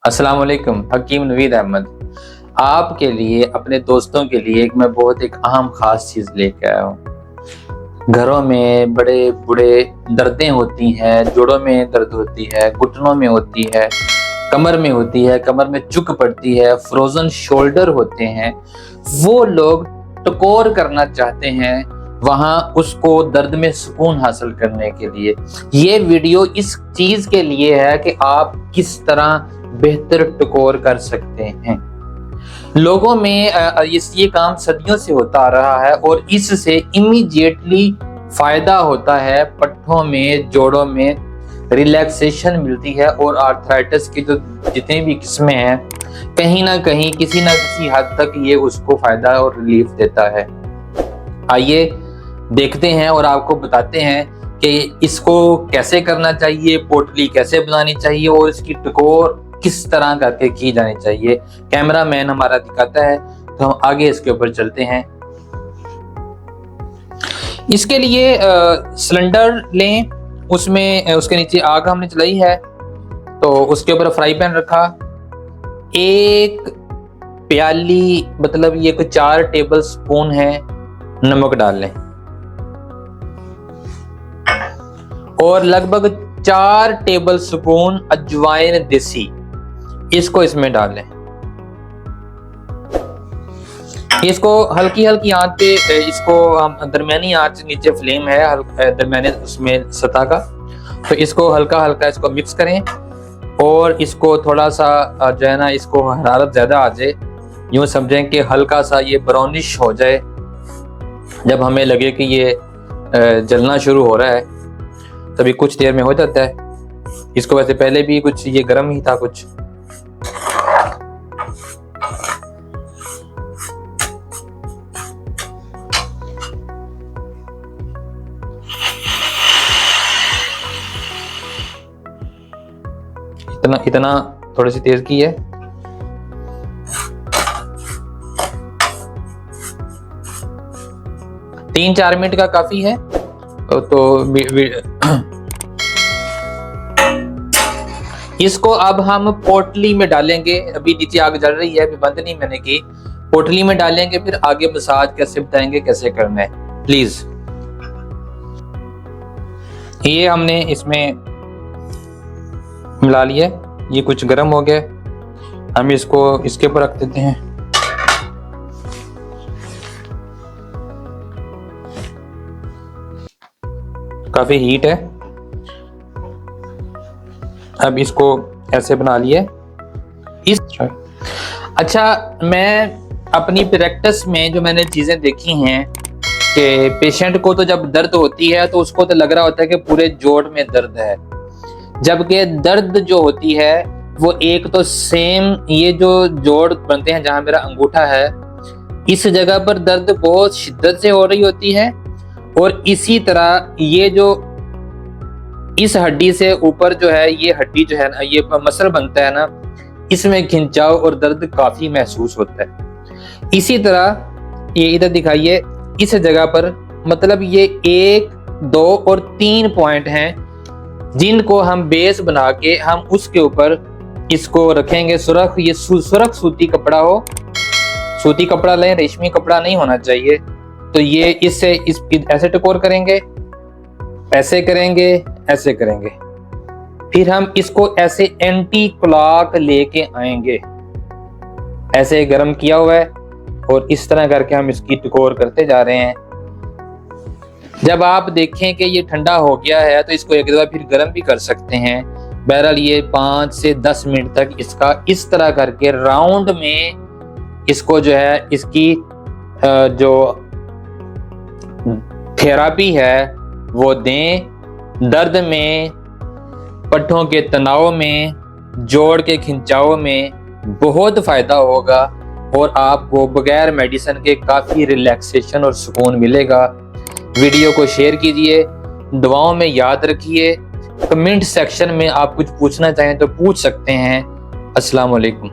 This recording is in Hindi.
अस्सलाम वालेकुम। हकीम नवीद अहमद आपके लिए, अपने दोस्तों के लिए मैं बहुत एक अहम खास चीज़ लेके आया हूँ। घरों में बड़े बूढ़े दर्दें होती हैं, जोड़ों में दर्द होती है, घुटनों में होती है, कमर में होती है, कमर में चुक पड़ती है, फ्रोजन शोल्डर होते हैं। वो लोग टकोर करना चाहते हैं वहां उसको दर्द में सुकून हासिल करने के लिए। ये वीडियो इस चीज के लिए है कि आप किस तरह बेहतर टकोर कर सकते हैं। लोगों में ये काम सदियों से होता आ रहा है और इससे इमीडिएटली फायदा होता है। पट्ठों में, जोड़ों में रिलैक्सेशन मिलती है और आर्थराइटिस की जो जितनी भी किस्में हैं, कहीं ना कहीं किसी ना किसी हद तक ये उसको फायदा और रिलीफ देता है। आइए देखते हैं और आपको बताते हैं कि इसको कैसे करना चाहिए, पोटली कैसे बनानी चाहिए और इसकी टकोर किस तरह करके की जानी चाहिए। कैमरा मैन हमारा दिखाता है तो हम आगे इसके ऊपर चलते हैं। इसके लिए सिलेंडर लें, उसमें उसके नीचे आग हमने जलाई है तो उसके ऊपर फ्राई पैन रखा। एक प्याली मतलब ये कोई 4 टेबल स्पून है नमक डाल लें और लगभग 4 टेबल स्पून अजवाइन देसी, इसको इसमें डाल लें। इसको हल्की हल्की आंच पे, इसको हम दरमियानी आंच, नीचे फ्लेम है दरमियाने उसमें सतह का, तो इसको हल्का हल्का इसको मिक्स करें और इसको थोड़ा सा जो है ना, इसको हरारत ज्यादा आ जाए, यूं समझें कि हल्का सा ये ब्राउनिश हो जाए। जब हमें लगे कि ये जलना शुरू हो रहा है तभी कुछ देर में हो जाता है। इसको वैसे पहले भी कुछ ये गर्म ही था कुछ। इतना थोड़ी सी तेज की है। तीन 4 मिनट का काफी है। तो इसको अब हम पोटली में डालेंगे। अभी नीचे आग जल रही है, अभी बंद नहीं मैंने की। पोटली में डालेंगे, फिर आगे मसाज कैसे बताएंगे कैसे करना है। प्लीज, ये हमने इसमें मिला लिया। ये कुछ गर्म हो गया, हम इसको इसके ऊपर रख देते हैं। काफी हीट है। अब इसको ऐसे बना लिए इस। अच्छा, मैं अपनी प्रैक्टिस में जो मैंने चीजें देखी हैं कि पेशेंट को तो जब दर्द होती है तो उसको तो लग रहा होता है कि पूरे जोड़ में दर्द है, जबकि दर्द जो होती है वो एक तो सेम ये जो जोड़ बनते हैं जहां मेरा अंगूठा है, इस जगह पर दर्द बहुत शिद्दत से हो रही होती है और इसी तरह ये जो इस हड्डी से ऊपर जो है, ये हड्डी जो है ना, ये मसल बनता है ना, इसमें खिंचाव और दर्द काफी महसूस होता है। इसी तरह ये इधर दिखाइए, इस जगह पर मतलब ये 1, 2 और 3 पॉइंट हैं जिनको हम बेस बना के हम उसके ऊपर इसको रखेंगे। सुरख, ये सुरख सूती कपड़ा हो, सूती कपड़ा लें, रेशमी कपड़ा नहीं होना चाहिए। तो ये इससे ऐसे टकोर करेंगे, ऐसे करेंगे, ऐसे करेंगे, फिर हम इसको ऐसे एंटी क्लॉक लेके आएंगे। ऐसे गर्म किया हुआ है और इस तरह करके हम इसकी टकोर करते जा रहे हैं। जब आप देखें कि ये ठंडा हो गया है तो इसको एक दफा फिर गर्म भी कर सकते हैं। बहरहाल ये 5 से 10 मिनट तक इसका इस तरह करके राउंड में इसको जो है, इसकी जो थेरापी है वो दें। दर्द में, पट्ठों के तनाव में, जोड़ के खिंचाव में बहुत फायदा होगा और आपको बगैर मेडिसिन के काफी रिलैक्सेशन और सुकून मिलेगा। वीडियो को शेयर कीजिए, दुआओं में याद रखिए। कमेंट सेक्शन में आप कुछ पूछना चाहें तो पूछ सकते हैं। अस्सलाम वालेकुम।